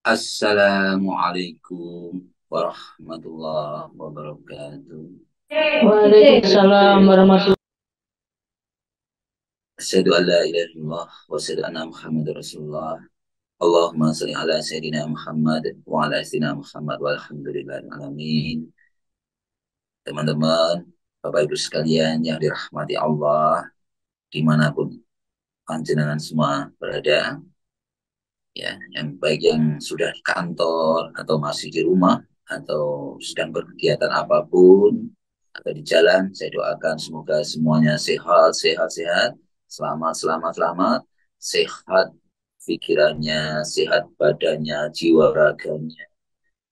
Assalamualaikum warahmatullahi wabarakatuh. Waalaikumsalam warahmatullahi. Asyhadu an la ilaha illallah wa asyhadu anna Muhammadar Rasulullah. Allahumma shalli ala sayyidina Muhammad wa ala sayyidina Muhammad walhamdulillahil alamin. Teman-teman, Bapak Ibu sekalian yang dirahmati Allah dimanapun panjenengan semua berada, ya, yang baik yang sudah di kantor atau masih di rumah atau sedang berkegiatan apapun atau di jalan, saya doakan semoga semuanya sehat, sehat, sehat, selamat, selamat, selamat, sehat pikirannya, sehat badannya, jiwa raganya,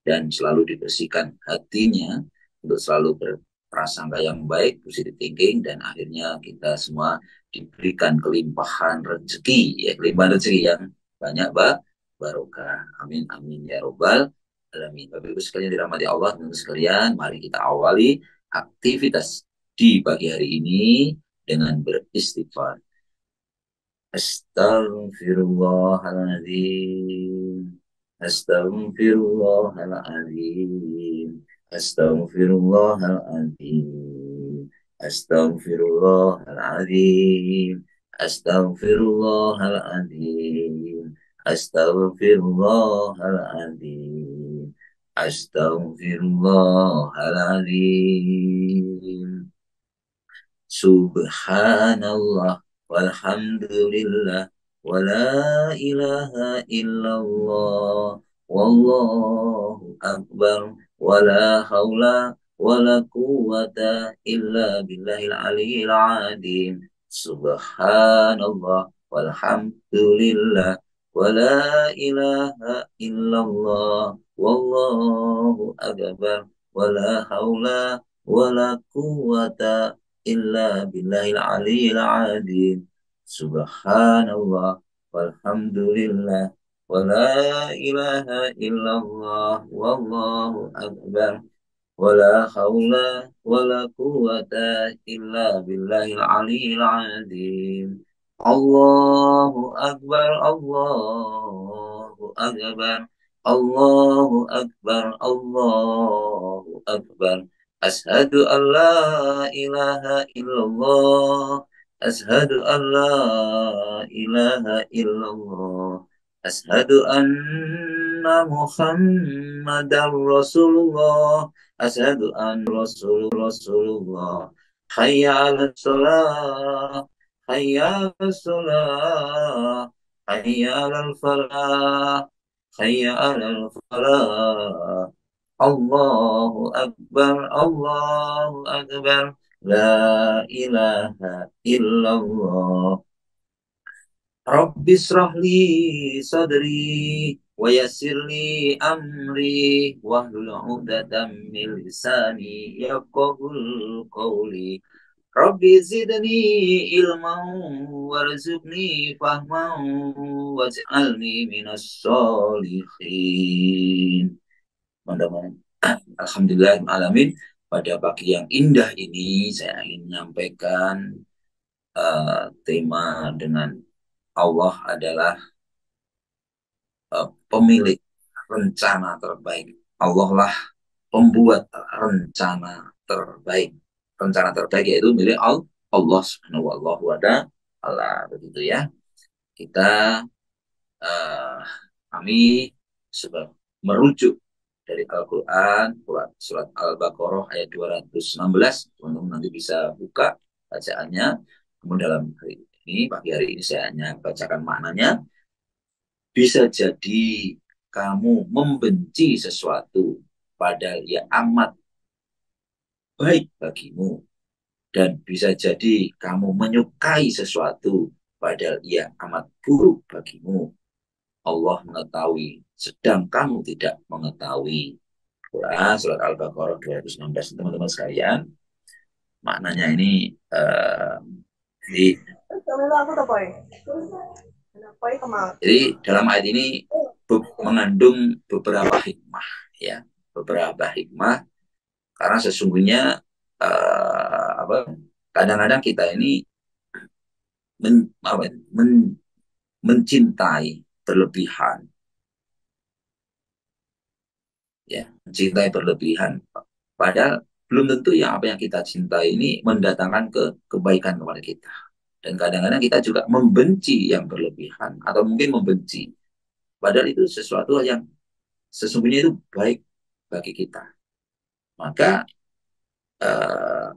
dan selalu dibersihkan hatinya untuk selalu berprasangka yang baik, positive thinking, dan akhirnya kita semua diberikan kelimpahan rezeki, ya, kelimpahan rezeki yang banyak, barokah. Amin, amin, ya robbal alamin. Bapak Ibu sekalian dirahmati Allah, teman sekalian, mari kita awali aktivitas di pagi hari ini dengan beristighfar. Astaghfirullahaladzim. Astaghfirullahaladzim. Astaghfirullahaladzim. Astaghfirullahaladzim. Astaghfirullahaladzim. Astaghfirullahaladzim. Astaghfirullahaladzim. Subhanallah walhamdulillah wala ilaha illallah wallahu akbar wala haula wala quwata illa billahil aliyil azim. Subhanallah walhamdulillah wala ilaha illallah wallahu akbar wala haula wala quwata illa billahil aliyil azim. Subhanallah walhamdulillah wala ilaha illallah wallahu akbar wala haula wala quwata illa billahil aliyil azim. Allahu akbar, Allahu akbar, Allahu akbar, Allahu akbar. Ashadu an la ilaha illallah. Ashadu an la ilaha illallah. Ashadu anna Muhammadar Rasulullah. Ashadu an Rasulullah. Hayya ala salah. Hayya ala salah. Hayya ala falah. Hayya ala falah. Allahu Akbar, Allahu Akbar, La ilaha illallah. Rabbi srahli sadri, wa yassirli amri, wahlul 'uqdatam min lisani yafqahul qawli. Rabbi zidni ilman warzuqni fahman waj'alni minas solihin. Teman-teman, alhamdulillah alamin, pada pagi yang indah ini saya ingin menyampaikan tema dengan Allah adalah pemilik rencana terbaik. Allah lah pembuat rencana terbaik. Rencana terbaik yaitu milik Allah Subhanahu wa ta'ala, begitu ya. Kita uh, kami sebab merujuk dari Al-Quran, surat Al-Baqarah ayat 216. Teman-teman nanti bisa buka bacaannya. Kemudian dalam hari ini, pagi hari ini saya hanya bacakan maknanya. Bisa jadi kamu membenci sesuatu padahal ia amat baik bagimu. Dan bisa jadi kamu menyukai sesuatu padahal ia amat buruk bagimu. Allah mengetahui, sedang kamu tidak mengetahui. Quran surat Al-Baqarah 216, teman-teman sekalian. Maknanya ini jadi, jadi dalam ayat ini mengandung beberapa hikmah, ya, beberapa hikmah, karena sesungguhnya kadang-kadang kita ini mencintai berlebihan ya, mencintai berlebihan. Padahal belum tentu yang apa yang kita cintai ini mendatangkan kebaikan kepada kita. Dan kadang-kadang kita juga membenci yang berlebihan atau mungkin membenci. Padahal itu sesuatu yang sesungguhnya itu baik bagi kita. Maka eh,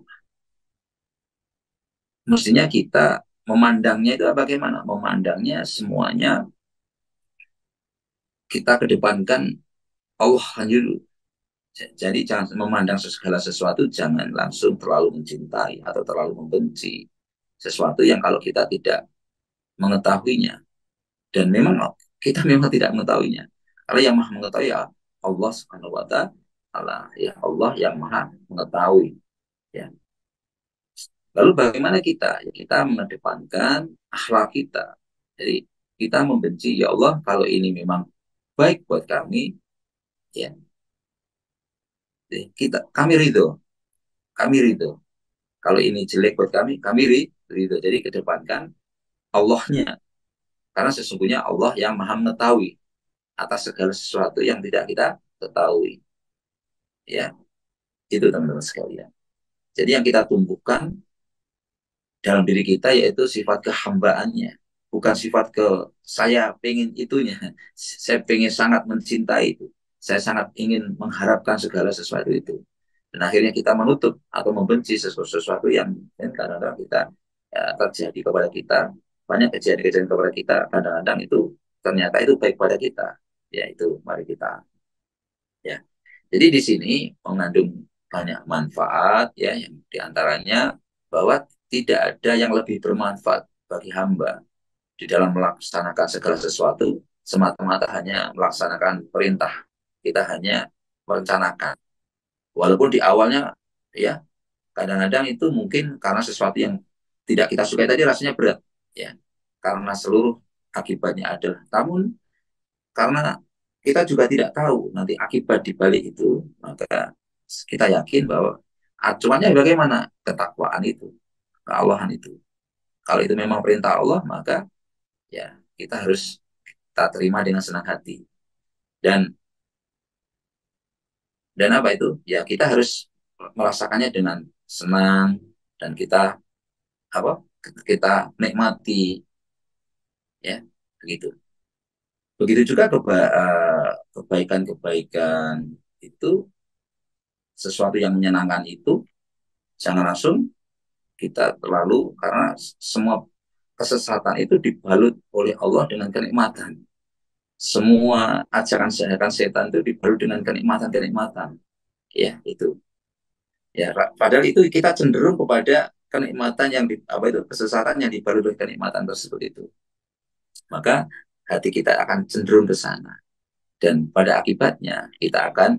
mestinya kita memandangnya itu bagaimana? Memandangnya semuanya kita kedepankan Allah dulu. Jadi jangan memandang segala sesuatu, jangan langsung terlalu mencintai atau terlalu membenci sesuatu yang kalau kita tidak mengetahuinya. Dan memang kita memang tidak mengetahuinya. Kalau yang maha mengetahui ya Allah Subhanahu wa Ta'ala, ya Allah yang maha mengetahui. Ya. Lalu bagaimana kita? Ya, kita mengedepankan akhlak kita. Jadi kita membenci ya Allah kalau ini memang baik buat kami, ya kami ridho, kami ridho. Kalau ini jelek buat kami ridho. Jadi kedepankan Allahnya. Karena sesungguhnya Allah yang maha mengetahui atas segala sesuatu yang tidak kita ketahui. Ya, itu teman-teman sekalian. Jadi yang kita tumbuhkan dalam diri kita yaitu sifat kehambaannya. Bukan sifat saya pengen itunya. Saya pengen sangat mencintai itu. Saya sangat ingin mengharapkan segala sesuatu itu. Dan akhirnya kita menutup atau membenci sesuatu yang kadang-kadang kita terjadi kepada kita. Banyak kejadian-kejadian kepada kita. Kadang-kadang itu ternyata itu baik pada kita. Ya itu mari kita. Ya. Jadi di sini mengandung banyak manfaat ya yang diantaranya bahwa tidak ada yang lebih bermanfaat bagi hamba di dalam melaksanakan segala sesuatu semata-mata hanya melaksanakan perintah. Kita hanya merencanakan. Walaupun di awalnya ya kadang-kadang itu mungkin karena sesuatu yang tidak kita sukai tadi rasanya berat ya. Karena seluruh akibatnya ada. Namun karena kita juga tidak tahu nanti akibat di balik itu, maka kita yakin bahwa acuannya bagaimana? Ketakwaan itu, keallahan itu. Kalau itu memang perintah Allah, maka ya kita harus kita terima dengan senang hati. Dan apa itu? Ya kita harus merasakannya dengan senang dan kita apa? Kita nikmati ya, begitu. Begitu juga kebaikan-kebaikan itu sesuatu yang menyenangkan itu jangan langsung kita terlalu karena semua kesesatan itu dibalut oleh Allah dengan kenikmatan. Semua ajakan setan itu dibalut dengan kenikmatan-kenikmatan. Ya, itu. Ya, padahal itu kita cenderung kepada kenikmatan yang apa itu kesesatan yang dibalut oleh kenikmatan tersebut itu. Maka hati kita akan cenderung ke sana dan pada akibatnya kita akan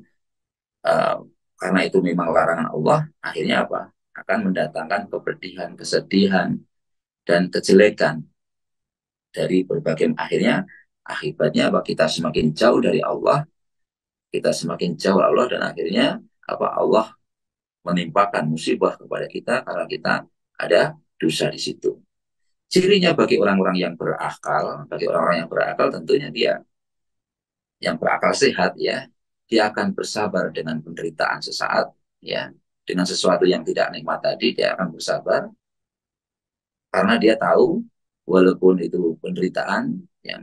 uh, karena itu memang larangan Allah, akhirnya apa? Akan mendatangkan kepedihan, kesedihan, dan kejelekan dari berbagai akhirnya akibatnya apa kita semakin jauh dari Allah, kita semakin jauh Allah dan akhirnya apa Allah menimpakan musibah kepada kita karena kita ada dosa di situ. Cirinya bagi orang-orang yang berakal, bagi orang-orang yang berakal tentunya dia yang berakal sehat ya, dia akan bersabar dengan penderitaan sesaat ya, dengan sesuatu yang tidak nikmat tadi dia akan bersabar karena dia tahu walaupun itu penderitaan yang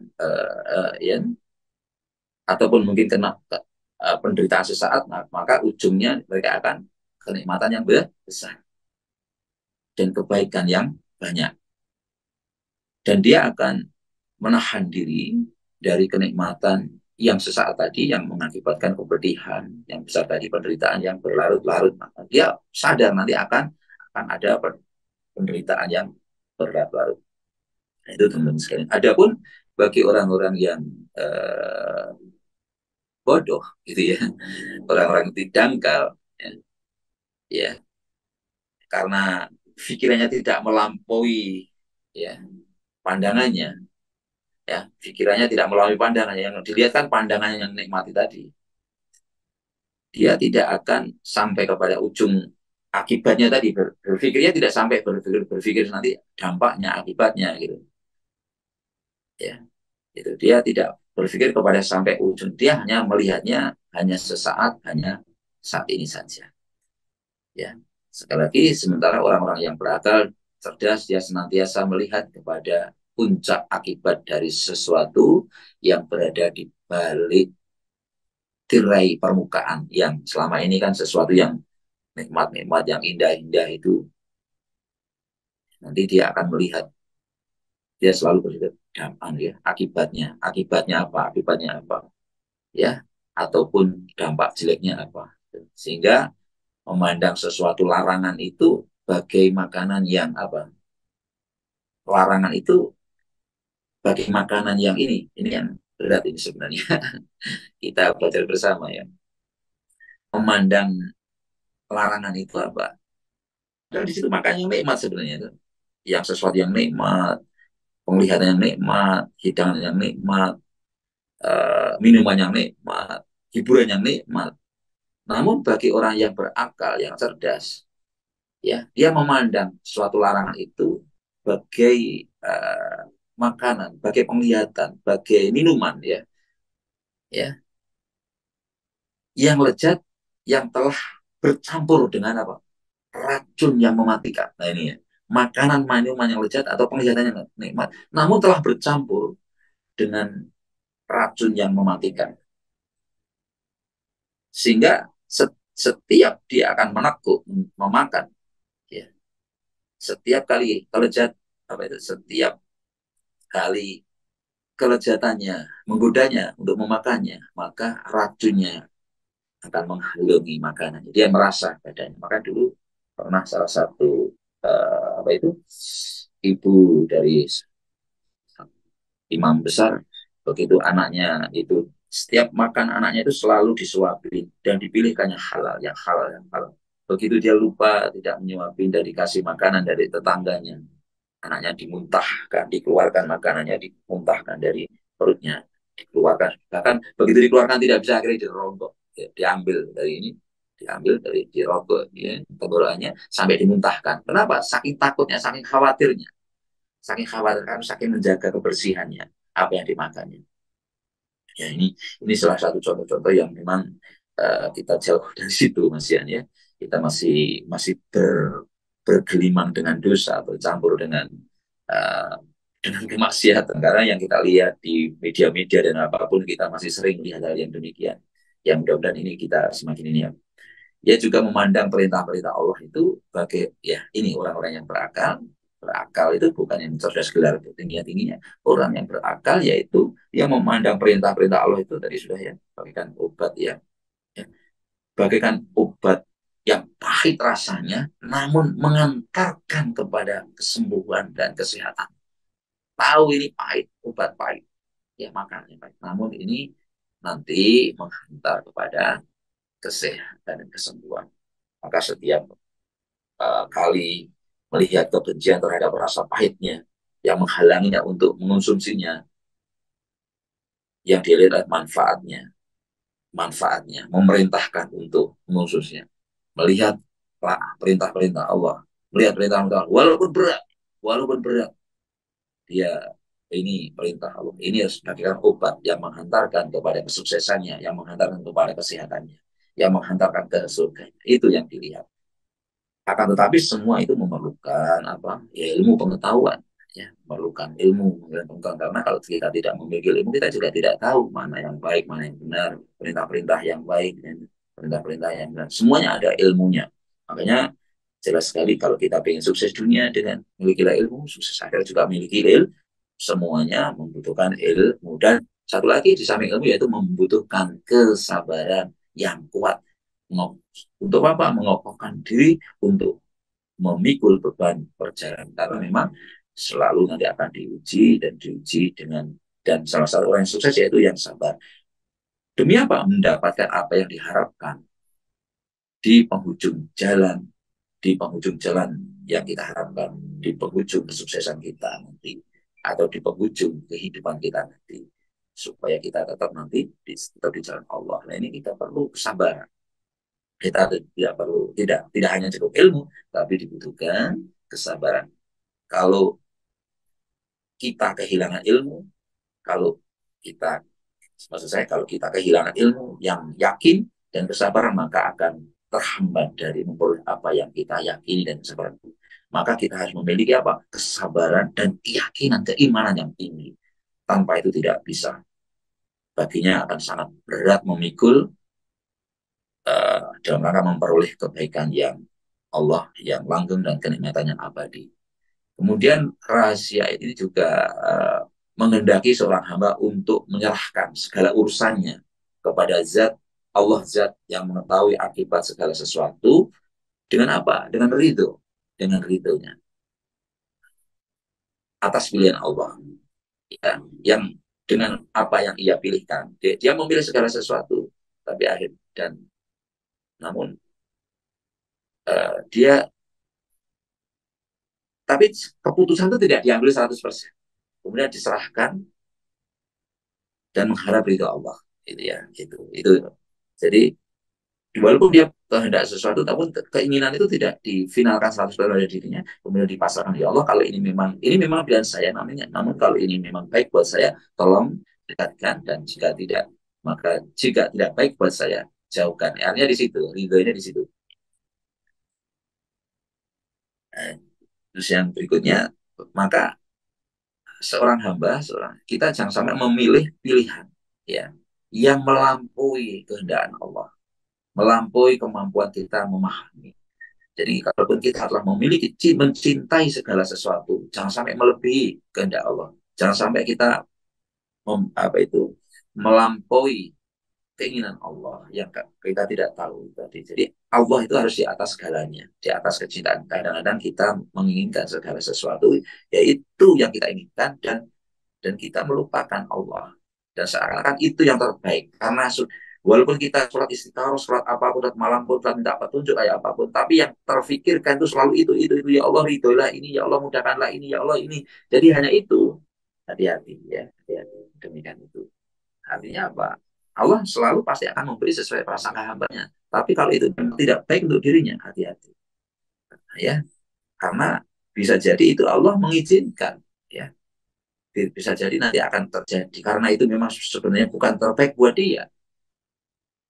ataupun mungkin kena penderitaan sesaat maka ujungnya mereka akan kenikmatan yang besar dan kebaikan yang banyak dan dia akan menahan diri dari kenikmatan yang sesaat tadi yang mengakibatkan kepedihan yang besar tadi penderitaan yang berlarut-larut maka dia sadar nanti akan ada penderitaan yang berlarut-larut. Nah, itu teman-teman sekalian. Adapun bagi orang-orang yang eh, bodoh gitu ya, orang-orang yang dangkal ya, ya karena pikirannya tidak melampaui ya pandangannya ya pikirannya tidak melampaui pandangannya yang dilihat kan pandangannya yang nikmati tadi dia tidak akan sampai kepada ujung akibatnya tadi berpikirnya tidak sampai berpikir nanti dampaknya akibatnya gitu ya itu dia tidak berpikir kepada sampai ujung. Dia hanya melihatnya hanya sesaat, hanya saat ini saja. Ya, sekali lagi, sementara orang-orang yang berakal cerdas, dia senantiasa melihat kepada puncak akibat dari sesuatu yang berada di balik tirai permukaan, yang selama ini kan sesuatu yang nikmat-nikmat, yang indah-indah itu, nanti dia akan melihat, dia selalu berpikir dampak ya, akibatnya apa, ya, ataupun dampak jeleknya apa, sehingga memandang sesuatu larangan itu bagai makanan yang apa, larangan itu bagi makanan yang ini yang berat ini sebenarnya. Kita belajar bersama ya, memandang larangan itu apa, dan di situ makanya nikmat sebenarnya itu, yang sesuatu yang nikmat, penglihatan yang nikmat, hidangan yang nikmat, minuman yang nikmat, hiburan yang nikmat. Namun bagi orang yang berakal, yang cerdas, ya, dia memandang suatu larangan itu sebagai makanan, bagai penglihatan, bagai minuman, ya, yang lezat, yang telah bercampur dengan apa, racun yang mematikan. Nah ini ya, makanan minuman yang lezat atau penglihatan yang nikmat, namun telah bercampur dengan racun yang mematikan, sehingga setiap dia akan menekuk memakan, ya, setiap kali kelezat, apa itu, setiap kali kelezatannya menggodanya untuk memakannya, maka racunnya akan menghalangi makanan. Dia merasa badannya. Maka dulu pernah salah satu apa itu, ibu dari imam besar, begitu anaknya itu setiap makan, anaknya itu selalu disuapin dan dipilihkannya halal, yang halal, yang halal. Begitu dia lupa tidak menyuapin dan dikasih makanan dari tetangganya, anaknya dimuntahkan, dikeluarkan makanannya, dimuntahkan dari perutnya, dikeluarkan. Bahkan begitu dikeluarkan tidak bisa, akhirnya dirogoh, ya, diambil dari ini, diambil dari dirogok, ya, tenggorokannya sampai dimuntahkan. Kenapa? Saking takutnya, saking khawatirnya, saking khawatir, saking menjaga kebersihannya apa yang dimakannya. Ya ini salah satu contoh-contoh yang memang kita jauh dari situ, Mas Yan, ya. Kita masih masih bergelimang dengan dosa, bercampur uh, dengan kemaksiatan, karena yang kita lihat di media-media dan apapun, kita masih sering lihat hal yang demikian. Yang mudah-mudahan ini kita semakin ini ya. Dia juga memandang perintah-perintah Allah itu sebagai, ya, ini orang-orang yang berakal. Berakal itu bukan yang cerdas gelar tinggi-tingginya. Orang yang berakal yaitu dia memandang perintah-perintah Allah itu tadi sudah ya, bagaikan obat ya, bagaikan obat yang pahit rasanya, namun mengantarkan kepada kesembuhan dan kesehatan. Tahu ini pahit, obat pahit, ya makannya pahit. Namun ini nanti menghantar kepada kesehatan dan kesembuhan. Maka setiap kali melihat kebencian terhadap rasa pahitnya yang menghalanginya untuk mengonsumsinya, yang dilihat manfaatnya, memerintahkan untuk mengonsumsinya, melihat perintah-perintah Allah, melihat perintah-perintah Allah, walaupun berat, dia, ini perintah Allah, ini harus dijadikan obat yang menghantarkan kepada kesuksesannya, yang menghantarkan kepada kesehatannya, yang menghantarkan ke surga. Itu yang dilihat. Akan tetapi semua itu memerlukan apa? Ya, ilmu pengetahuan, ya, memerlukan ilmu dan pengetahuan, karena kalau kita tidak memiliki ilmu, kita juga tidak tahu mana yang baik, mana yang benar, perintah-perintah yang baik dan perintah-perintah yang benar. Semuanya ada ilmunya. Makanya jelas sekali kalau kita ingin sukses dunia dengan memiliki ilmu, sukses akhir juga memiliki ilmu. Semuanya membutuhkan ilmu, dan satu lagi di samping ilmu yaitu membutuhkan kesabaran yang kuat. Untuk apa? Mengokohkan diri untuk memikul beban perjalanan, karena memang selalu nanti akan diuji dan diuji dengan, dan salah satu orang yang sukses yaitu yang sabar. Demi apa? Mendapatkan apa yang diharapkan di penghujung jalan, di penghujung jalan yang kita harapkan, di penghujung kesuksesan kita nanti, atau di penghujung kehidupan kita nanti, supaya kita tetap nanti tetap di jalan Allah. Nah ini kita perlu kesabaran. Kita tidak perlu, tidak hanya cukup ilmu, tapi dibutuhkan kesabaran. Kalau kita kehilangan ilmu, kalau kita Maksud saya kalau kita kehilangan ilmu yang yakin dan kesabaran, maka akan terhambat dari memperoleh apa yang kita yakini dan kesabaran itu. Maka kita harus memiliki apa? Kesabaran dan keyakinan, keimanan yang tinggi. Tanpa itu tidak bisa. Baginya akan sangat berat memikul dalam rangka memperoleh kebaikan yang Allah yang langgeng dan kenikmatan yang abadi. Kemudian rahasia ini juga menghendaki seorang hamba untuk menyerahkan segala urusannya kepada zat Allah, zat yang mengetahui akibat segala sesuatu, dengan apa? Dengan ridho, dengan ridhonya atas pilihan Allah, ya, yang dengan apa yang ia pilihkan. Dia memilih segala sesuatu, tapi akhir dan namun dia tapi keputusan itu tidak diambil 100%. Kemudian diserahkan dan mengharap ridho Allah. Itu ya, itu. Jadi walaupun dia kehendak sesuatu, tapi keinginan itu tidak difinalkan 100% oleh dirinya, kemudian dipasarkan ya Allah, kalau ini memang pilihan saya, namun kalau ini memang baik buat saya, tolong dekatkan, dan jika tidak, maka jika tidak baik buat saya, jauhkan. Artinya di situ, ridhonya di situ. Terus yang berikutnya, maka seorang hamba, kita jangan sampai memilih pilihan, ya, yang melampaui kehendak Allah, melampaui kemampuan kita memahami. Jadi kalaupun kita telah memiliki mencintai segala sesuatu, jangan sampai melebihi kehendak Allah. Jangan sampai kita melampaui keinginan Allah yang kita tidak tahu tadi. Jadi Allah itu harus di atas segalanya, di atas kecintaan. Kadang-kadang kita menginginkan segala sesuatu, yaitu yang kita inginkan, dan kita melupakan Allah. Dan seakan-akan itu yang terbaik. Karena walaupun kita sholat istiqoroh, sholat apapun, sholat malam pun, sholat minta petunjuk kayak apapun, tapi yang terfikirkan itu selalu itu. Ya Allah, ridholah ini, ya Allah, mudahkanlah ini, ya Allah ini. Jadi hanya itu. Hati-hati ya, hati-hati. Demikian itu. Artinya apa? Allah selalu pasti akan memberi sesuai prasangka hambanya. Tapi kalau itu tidak baik untuk dirinya, hati-hati. Ya, karena bisa jadi itu Allah mengizinkan. Ya, bisa jadi nanti akan terjadi karena itu memang sebenarnya bukan terbaik buat dia,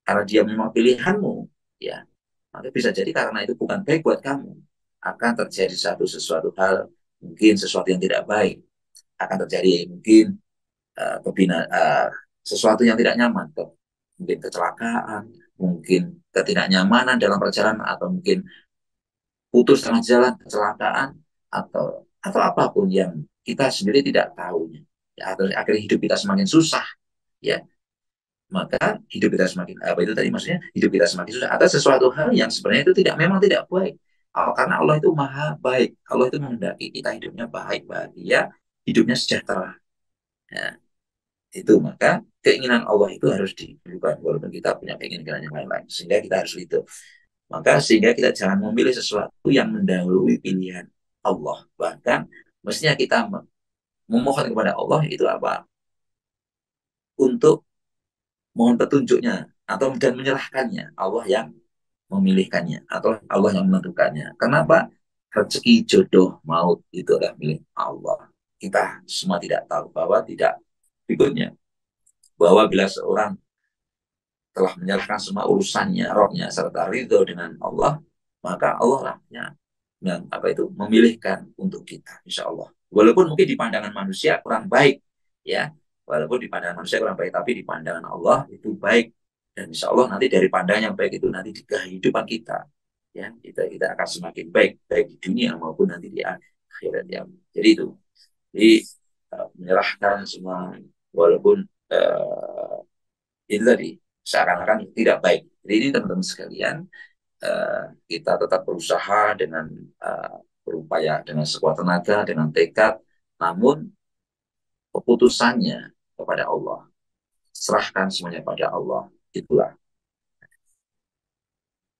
karena dia memang pilihanmu, ya, maka bisa jadi karena itu bukan baik buat kamu, akan terjadi sesuatu hal, mungkin sesuatu yang tidak baik akan terjadi, mungkin sesuatu yang tidak nyaman, mungkin kecelakaan, mungkin ketidaknyamanan dalam perjalanan, atau mungkin putus tengah jalan, kecelakaan, atau apapun yang kita sendiri tidak tahu, ya, atau akhirnya hidup kita semakin susah, ya, maka hidup kita semakin apa itu tadi, maksudnya hidup kita semakin susah atas sesuatu hal yang sebenarnya itu memang tidak baik. Karena Allah itu maha baik, Allah itu menghendaki kita hidupnya baik, bahagia, hidupnya sejahtera, ya, itu maka keinginan Allah itu harus diberikan walaupun kita punya keinginan yang lain-lain, sehingga kita harus itu. Maka sehingga kita jangan memilih sesuatu yang mendahului pilihan Allah. Bahkan mestinya kita memohon kepada Allah itu apa? Untuk mohon petunjuknya, atau dan menyerahkannya. Allah yang memilihkannya, atau Allah yang menentukannya. Kenapa? Rezeki, jodoh, maut itu adalah milik Allah. Kita semua tidak tahu bahwa tidak berikutnya, bahwa bila seorang telah menyerahkan semua urusannya, rohnya, serta ridho dengan Allah, maka Allah lah yang memilihkan untuk kita, insya Allah. Walaupun mungkin di pandangan manusia kurang baik, ya, walaupun di pandangan manusia kurang baik, tapi di pandangan Allah itu baik, dan insya Allah nanti dari pandangan yang baik itu nanti di kehidupan kita, ya, kita akan semakin baik, baik di dunia maupun nanti di akhirat, ya. Jadi itu, jadi menyerahkan semua, walaupun itu tadi seakan-akan tidak baik. Jadi ini teman-teman sekalian, kita tetap berusaha dengan berupaya dengan sekuat tenaga, dengan tekad, namun keputusannya kepada Allah. Serahkan semuanya pada Allah. Itulah.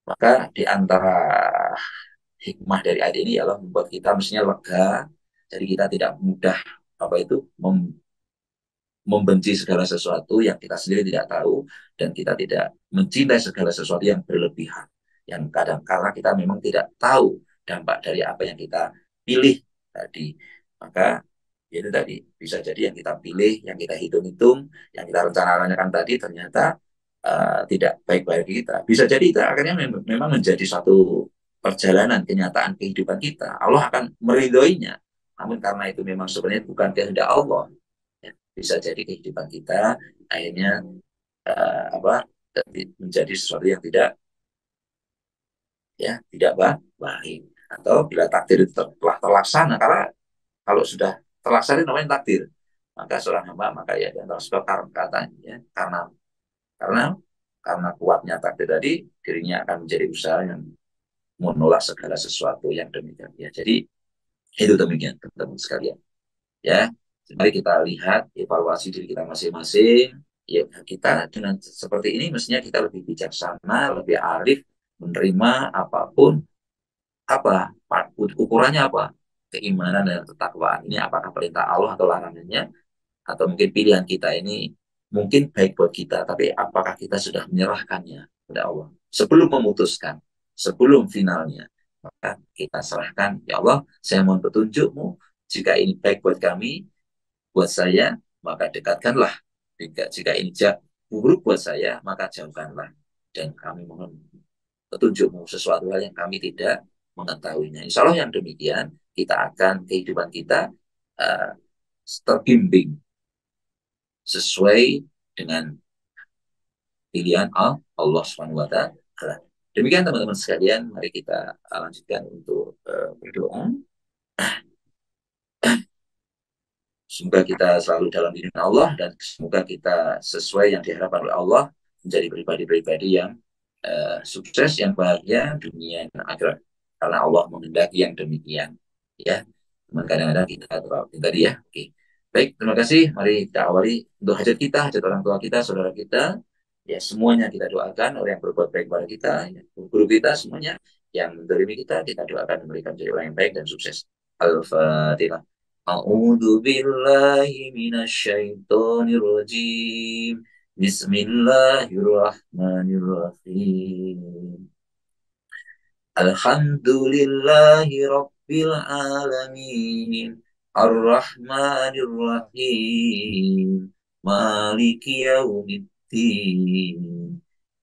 Maka di antara hikmah dari ayat ini adalah membuat kita mestinya lega, jadi kita tidak mudah membenci segala sesuatu yang kita sendiri tidak tahu, dan kita tidak mencintai segala sesuatu yang berlebihan, yang kadang kala kita memang tidak tahu dampak dari apa yang kita pilih tadi. Maka Itu tadi bisa jadi yang kita pilih, yang kita hitung-hitung, yang kita rencanakan tadi ternyata tidak baik bagi kita. Bisa jadi itu akhirnya memang menjadi satu perjalanan kenyataan kehidupan kita. Allah akan meridhoinya. Namun karena itu memang sebenarnya bukan kehendak Allah. Ya, bisa jadi kehidupan kita akhirnya apa menjadi sesuatu yang tidak baik. Atau bila takdir itu telah terlaksana, karena kalau sudah terlaksana namanya takdir, maka seorang hamba maka ya di antara sebab katanya ya, karena karena kuatnya takdir tadi dirinya akan menjadi usaha yang menolak segala sesuatu yang demikian ya. Jadi itu demikian teman-teman sekalian ya. Mari kita lihat evaluasi diri kita masing-masing. Ya, kita dengan seperti ini mestinya kita lebih bijaksana, lebih arif menerima apapun. Apa ukurannya apa? Keimanan dan ketakwaan ini apakah perintah Allah atau larangannya, atau mungkin pilihan kita ini mungkin baik buat kita, tapi apakah kita sudah menyerahkannya kepada Allah sebelum memutuskan, sebelum finalnya, maka kita serahkan, ya Allah, saya mohon petunjukmu, jika ini baik buat kami, buat saya, maka dekatkanlah, jika ini buruk buat saya, maka jauhkanlah, dan kami mohon petunjukmu sesuatu hal yang kami tidak mengetahuinya. Insya Allah yang demikian, kita akan kehidupan kita uh, terbimbing sesuai dengan pilihan Allah Subhanahu wa taala. Demikian teman-teman sekalian, mari kita lanjutkan untuk berdoa. Semoga kita selalu dalam lindungan Allah dan semoga kita sesuai yang diharapkan oleh Allah, menjadi pribadi-pribadi yang sukses, yang bahagia dunia dan akhirat. Karena Allah menghendaki yang demikian. Ya, cuman kadang-kadang kita terlalu tadi ya. Oke. Baik, terima kasih. Mari kita awali untuk hajat kita, hajat orang tua kita, saudara kita. Ya, semuanya kita doakan. Orang yang berbuat baik kepada kita, ya, guru kita, semuanya yang mendolimi kita doakan memberikan jadi orang yang baik dan sukses. Al-Fatihah. A'udzu billahi minasyaitonir rajim. Bismillahirrahmanirrahim. Alhamdulillahi Rabbil Alamin. Ar-Rahmanir-Rahim. Maliki Yaumiddin.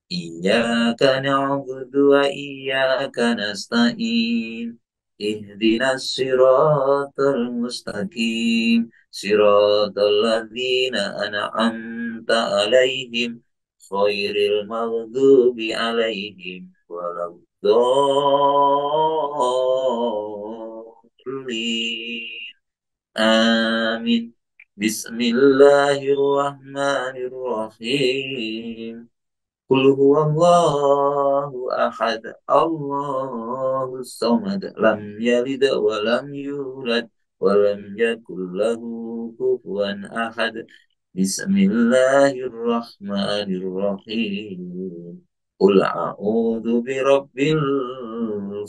Iyyaka na'budu wa iyyaka nasta'in. Ihdinas siratal mustaqim. Siratal ladzina an'amta alaihim. Khairil maghdubi alaihim. Waladdallin. Amin. Bismillahirrahmanirrahim. Qul huwallahu ahad. Allahus samad. Lam yalid wa lam yulad wa lam yakul lahu kufuwan ahad. Bismillahirrahmanirrahim. Qul a'udzu birabbil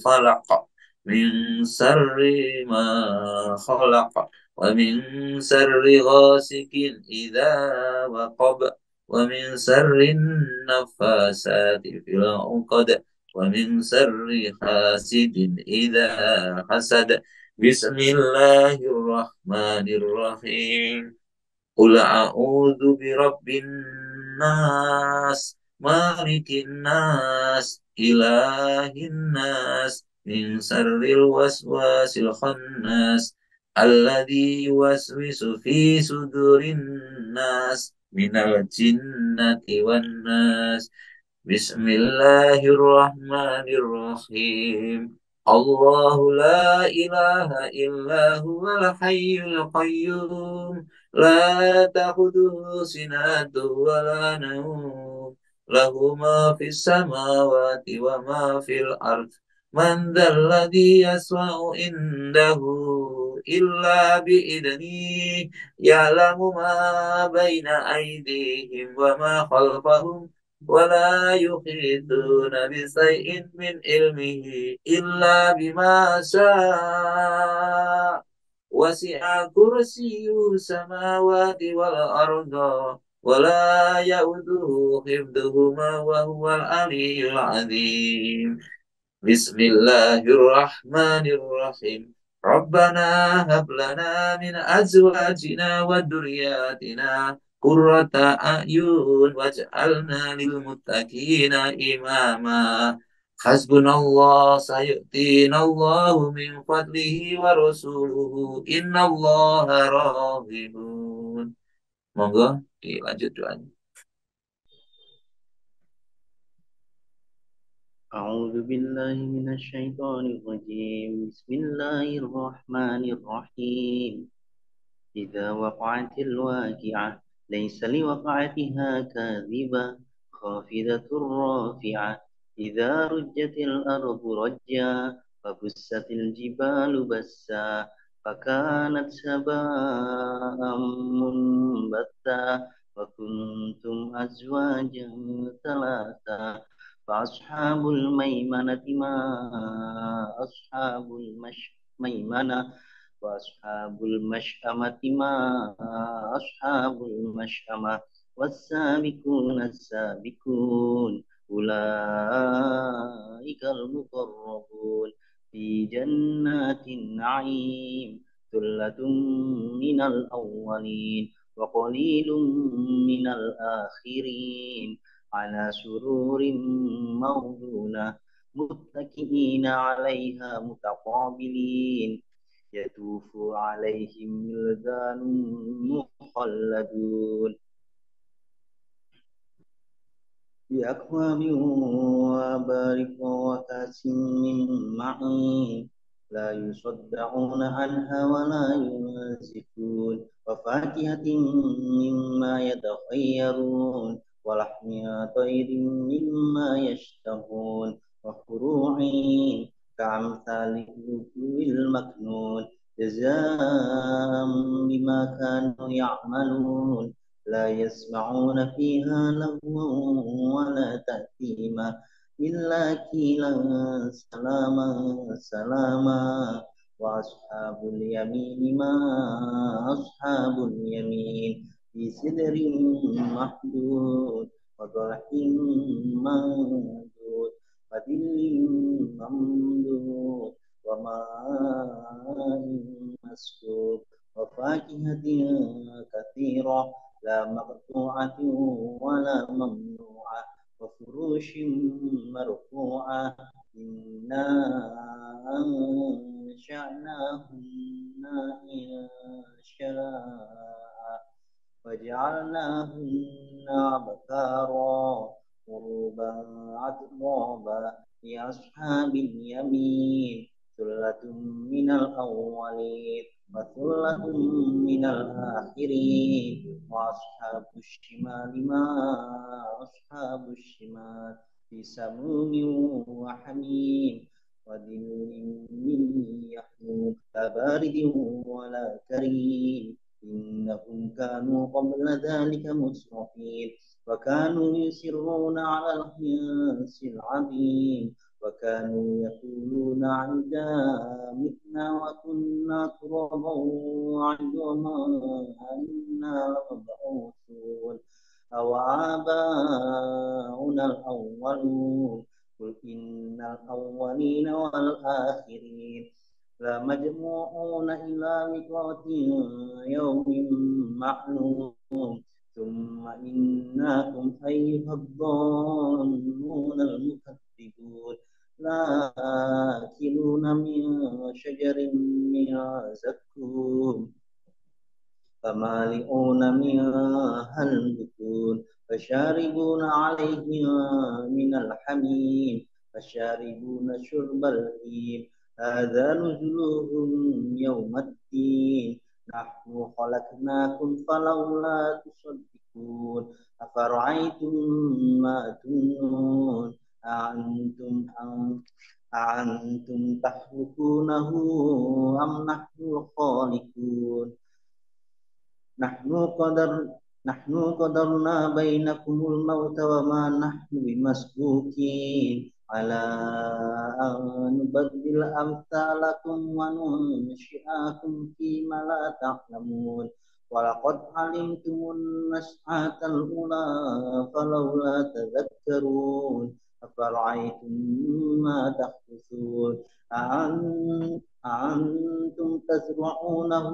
falaq min syarri ma khalaq wa min syarri ghasikin idza waqab wa min syarri nafasati fil 'uqad wa min syarri hasidin idza hasad. Bismillahirrahmanirrahim. Qul a'udzu birabbin nas, malikin nas, ilahin nas, min syarril waswasil khannas, alladzi yuwaswisu fi sudurin nas, minal jinnati wan nas. Bismillahirrahmanirrahim. Allahu la ilaha illa huwal hayyul qayyum. La ta'khudhuhu sinatun wa la nawm. Lahu ma fis samawati wa ma fil ard. Man dzalladzi yasma'u indahu illa bi'idnihi. Ya'lamu ma baina aydihim wa ma khalfahum. ولا يحيطون بشيء من علمه إلا بما شاء. وسع كرسيه السماوات والأرض ولا يؤوده حفظهما وهو العلي العظيم. Bismillahirrahmanirrahim. Rabbana hab lana min azwajina wa dzurriyyatina qurrata a'yun waj'alna lil muttaqina imama. Hasbunallah sayu'tinallahu min fadlihi wa rasuluhu innallaha raghibun. Monggo dilanjut doanya. أعوذ بالله من الشيطان الرجيم بسم الله الرحمن الرحيم إذا وقعت الواقعة ليس لوقعتها كاذبة خافضة رافعة إذا رجت الأرض رجا وبست الجبال بسا فكانت هباء منبثا وكنتم أزواجا ثلاثا فأصحاب الميمنة ما أصحاب الميمنة وأصحاب المشأمة ما أصحاب المشأمة والسابقون السابقون أولئك المقربون في جنات النعيم ثلة من الأولين وقليل من الآخرين على سرور موضونة متكئين عليها متقابلين يطوف عليهم ولدان مخلدون بأكواب وأبارك وكأس من معين لا يصدعون عنها ولا ينزفون وفاكهة مما يتخيرون ولحم طير مما يشتهون وفروع كأمثال اللؤلؤ المكنون جزاء بما كانوا يعملون لا يسمعون فيها لغوا ولا تأثيما إلا قيلا سلاما سلاما وأصحاب اليمين ما أصحاب اليمين في سدر محدود وطلح منضود وظل ممدود وماء مسكوب وفاكهة كثيرة لا مقطوعة ولا ممنوعة وفروش مرفوعة إنا أنشأناهن إنشاء وجعلناهن أبكارا غروبا أترابا لأصحاب اليمين ثلة من الأولين وثلة من الآخرين وأصحاب الشمال ما أصحاب الشمال في سموم وحميم وظل من يحموم لا بارد ولا كريم إنهم كانوا قبل ذلك مسرفين وكانوا يسرون على الحنس العظيم وكانوا يقولون عدا متنا وكنا ترابا وعظاما أنا لمبعوثون أو آباؤنا الأولون قل إن الأولين والآخرين لمجموعون إلى ميقات يوم معلوم ثم إنكم أيها الضالون المكذبون لآكلون من شجر من زقوم فمالئون منها البطون فشاربون عليه من الحميم فشاربون شرب الهيم هذا نزلهم يوم الدين نحن خلقناكم فلولا تصدقون أفرأيتم ما تمنون أأنتم تخلقونه أم نحن الخالقون نحن قدر نحن قدرنا بينكم الموت وما نحن بمسبوقين على أن نبدل أمثالكم وننشئكم فيما لا تعلمون ولقد علمتم النشأة الأولى فلولا تذكرون أفرأيتم ما تحدثون أأنتم تزرعونه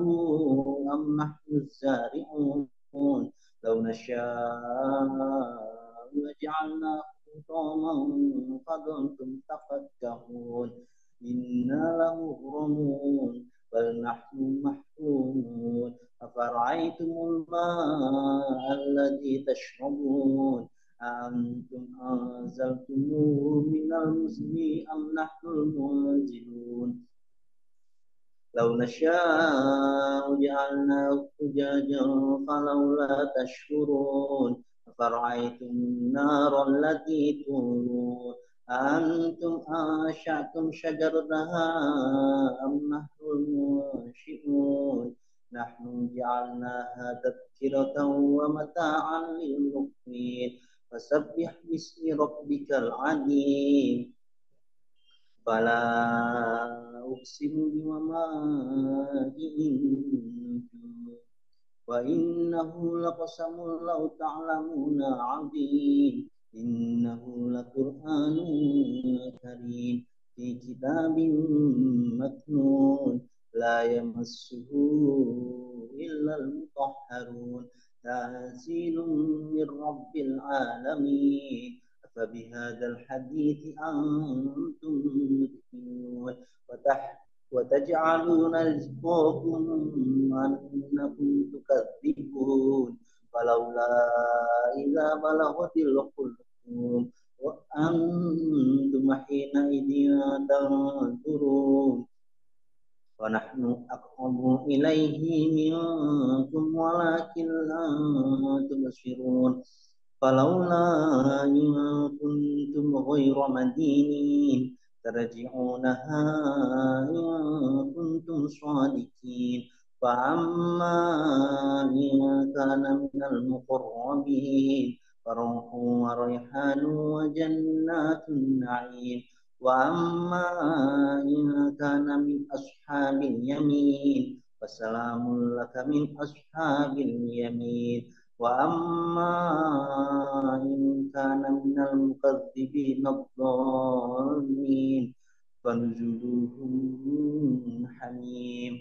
أم نحن الزارعون لو نشاء لجعلناه حطاما فظلتم تفكهون إنا لمغرمون بل نحن محرومون أفرأيتم الماء الذي تشربون أأنتم أنزلتموه من المزن أم نحن المنزلون لو نشاء جعلناه أجاجا فلولا تشكرون أفرأيتم النار التي تورون أأنتم أنشأتم شجرتها أم نحن المنشئون نحن جعلناها تذكرة ومتاعا للمقوين فسبح باسم ربك العظيم فلا أقسم بمواقع النجوم وإنه لقسم لو تعلمون عظيم إنه لقرآن كريم في كتاب مكنون لا يمسه إلا المطهرون تنزيل من رب العالمين فبهذا الحديث أنتم مدهنون وتجعلون رزقكم أنكم تكذبون فلولا إذا بلغت الحلقوم وأنتم حينئذ تنظرون ونحن أقرب إليه منكم ولكن لا تبصرون فلولا إن كنتم غير مدينين ترجعونها إن كنتم صادقين فأما إن كان من المقربين فروح وريحان وجنات النعيم وأما إن كان من أصحاب اليمين فسلام لك من أصحاب اليمين وأما إن كان من المكذبين الضالين فنزله من حميم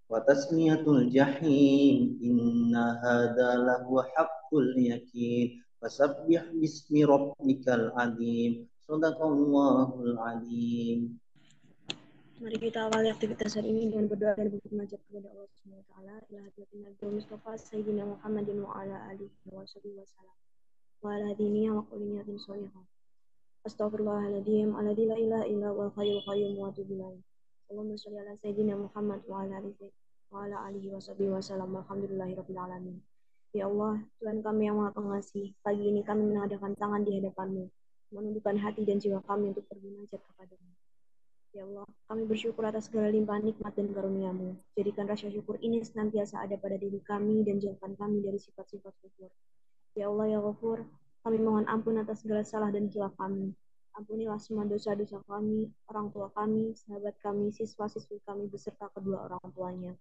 وتسمية الجحيم إن هذا لهو حق اليقين فسبح باسم ربك العظيم صدق Allahul Azim. Mari kita awali aktivitas hari ini dengan berdoa dan bermunajat kepada Allah Subhanahu wa taala. Ila hadratin Nabi Mustafa Sayyidina Muhammadin wa ala alihi wasallam. Wa ala hadiniya wa quliniyatin sholihah. Astaghfirullahaladzim alladzi la ilaha illa huwal hayyul qayyum wa atubu ilaih. Allahumma shalli ala Sayyidina Muhammad wa ala alihi wasallam. Alhamdulillahirabbil alamin. Ya Allah, Tuhan kami yang Maha Pengasih, pagi ini kami menghadapkan tangan di hadapan-Mu, menundukkan hati dan jiwa kami untuk bermunajat kepadamu. Ya Allah, kami bersyukur atas segala limpahan nikmat dan karunia-Mu. Jadikan rasa syukur ini senantiasa ada pada diri kami dan jauhkan kami dari sifat-sifat kufur. Ya Allah, ya Ghafur, kami mohon ampun atas segala salah dan khilaf kami. Ampunilah semua dosa-dosa kami, orang tua kami, sahabat kami, siswa-siswi kami, beserta kedua orang tuanya.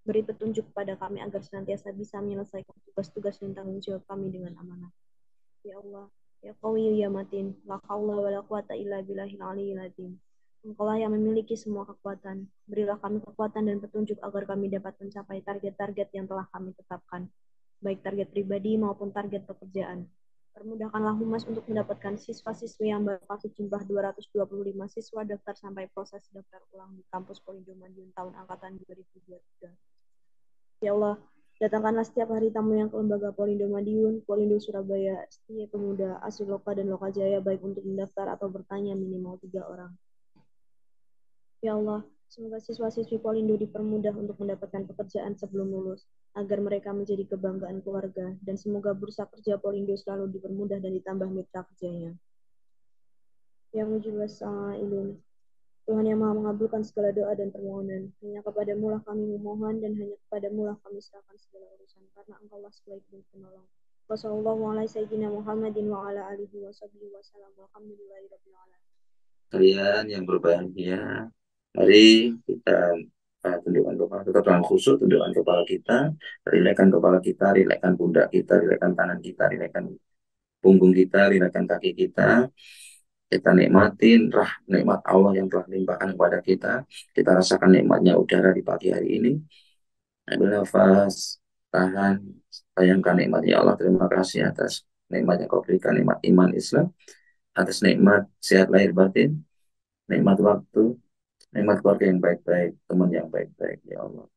Beri petunjuk kepada kami agar senantiasa bisa menyelesaikan tugas-tugas dan tanggung jawab kami dengan amanah. Ya Allah, ya Qawiyyu ya Matin, la haula wa la quwata illa billahil aliyyil azim. Engkaulah yang memiliki semua kekuatan. Berilah kami kekuatan dan petunjuk agar kami dapat mencapai target-target yang telah kami tetapkan, baik target pribadi maupun target pekerjaan. Permudahkanlah Humas untuk mendapatkan siswa-siswi yang bakal jumlah 225 siswa daftar sampai proses daftar ulang di kampus Polindo Madiun tahun angkatan 2023. Ya Allah, datangkanlah setiap hari tamu yang ke lembaga Polindo Madiun, Polindo Surabaya, Setia Pemuda, Asri Loka, dan Loka Jaya, baik untuk mendaftar atau bertanya minimal 3 orang. Ya Allah, semoga siswa-siswi Polindo dipermudah untuk mendapatkan pekerjaan sebelum lulus, agar mereka menjadi kebanggaan keluarga, dan semoga bursa kerja Polindo selalu dipermudah dan ditambah mitra kerjanya. Ya Mujibas Sa'ilun, Tuhan yang Maha mengabulkan segala doa dan permohonan, hanya kepadamu lah kami memohon, dan hanya kepadamu lah kami serahkan segala urusan, karena Engkaulah sebaik dan penolong. Wassalamualaikum Muhammadin wa ala alihi wasallam. Alhamdulillahirabbil alamin. Kalian yang berbahagia, mari kita tundukkan kepala kita dengan khusyuk, tundukkan kepala kita, rilekkan kepala kita, rilekkan pundak kita, rilekkan tangan kita, rilekkan punggung kita, rilekkan kaki kita. Kita nikmatin nikmat Allah yang telah limpahkan kepada kita. Kita rasakan nikmatnya udara di pagi hari ini. Ambil nafas, tahan, bayangkan nikmatnya Allah. Terima kasih atas nikmat yang kau berikan, nikmat iman Islam, atas nikmat sehat lahir batin, nikmat waktu, nikmat keluarga yang baik-baik, teman yang baik-baik, ya Allah.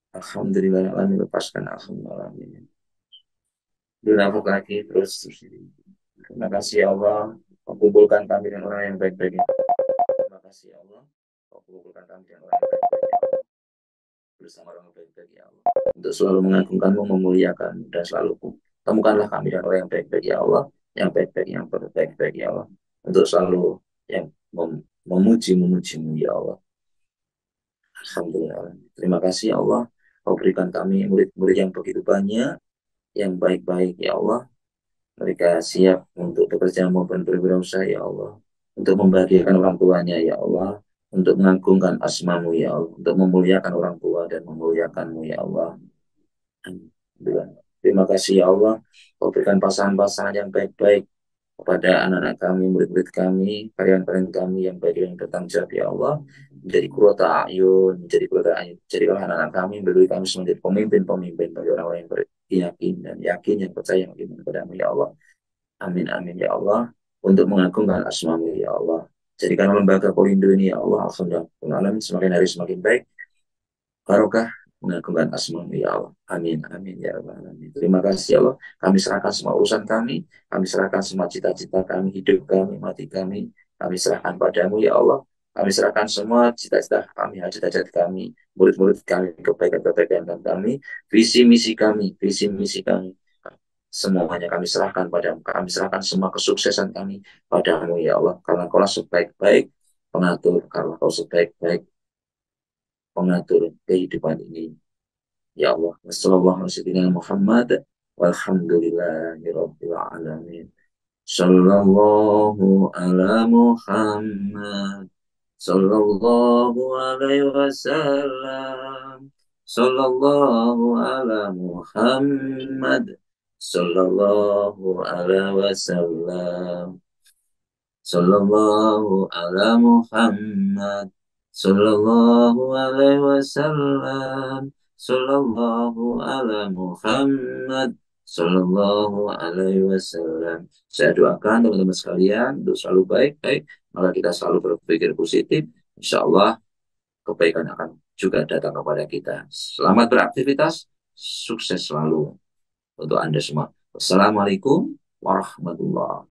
Alhamdulillah, alamin, lepaskan, alhamdulillah. Dulu nafas lagi, terus. Terima kasih ya Allah, mengumpulkan kami dengan orang yang baik-baik. Terima kasih ya Allah, mengumpulkan kami dengan orang yang baik-baik, ya Allah. Bersama orang yang baik-baik, ya Allah. Untuk selalu mengagungkanmu, memuliakanmu, dan selalu temukanlah kami dan orang yang baik-baik, ya Allah. Yang baik-baik, yang baik-baik, ya Allah. Untuk selalu yang memuji-memujimu, ya Allah. Alhamdulillah. Terima kasih ya Allah. Kau berikan kami murid-murid yang begitu banyak, yang baik-baik, ya Allah. Mereka siap untuk bekerja maupun berwirausaha, ya Allah. Untuk membahagiakan orang tuanya, ya Allah. Untuk mengagungkan asmamu, ya Allah. Untuk memuliakan orang tua dan memuliakanmu, ya Allah. Alhamdulillah. Terima kasih, ya Allah. Kau berikan pasangan-pasangan yang baik-baik kepada anak-anak kami, murid-murid kami, karyawan-karyawan kami yang baik yang bertanggung jawab, ya Allah. Menjadi kurota ayun, menjadi kurota ayun. Jadilah anak-anak kami, beri kami menjadi pemimpin-pemimpin bagi orang-orang yang beryakin dan yakin, yang percaya, yang iman kepadamu, ya Allah. Amin, amin, ya Allah. Untuk mengagungkan asmamu, ya Allah. Jadikan lembaga Polindo ini, ya Allah. Alhamdulillah. Semakin hari semakin baik. Barokah mengagungkan asmamu, ya Allah. Amin, amin, ya Allah. Amin. Terima kasih, ya Allah. Kami serahkan semua urusan kami serahkan semua cita-cita kami, hidup kami, mati kami serahkan padamu, ya Allah. Kami serahkan semua cita-cita kami, hajat-hajat kami, murid-murid kami, kebaikan-kebaikan kami, visi misi kami, semuanya kami serahkan padamu. Kami serahkan semua kesuksesan kami padamu, ya Allah. Karena kau sebaik-baik pengatur, karena kau sebaik-baik pengatur kehidupan ini, ya Allah. Wassalamualaikum Muhammad walhamdulillahirabbil alamin. Sallallahu ala Muhammad, sallallahu alaihi wasallam, sallallahu ala Muhammad, sallallahu alaihi wasallam, sallallahu ala Muhammad, sallallahu alaihi wasallam, sallallahu ala Muhammad, sallallahu alaihi wasallam. Saya doakan teman-teman sekalian untuk selalu baik-baik, maka kita selalu berpikir positif. Insya Allah kebaikan akan juga datang kepada kita. Selamat beraktivitas, sukses selalu untuk Anda semua. Wassalamualaikum warahmatullahi wabarakatuh.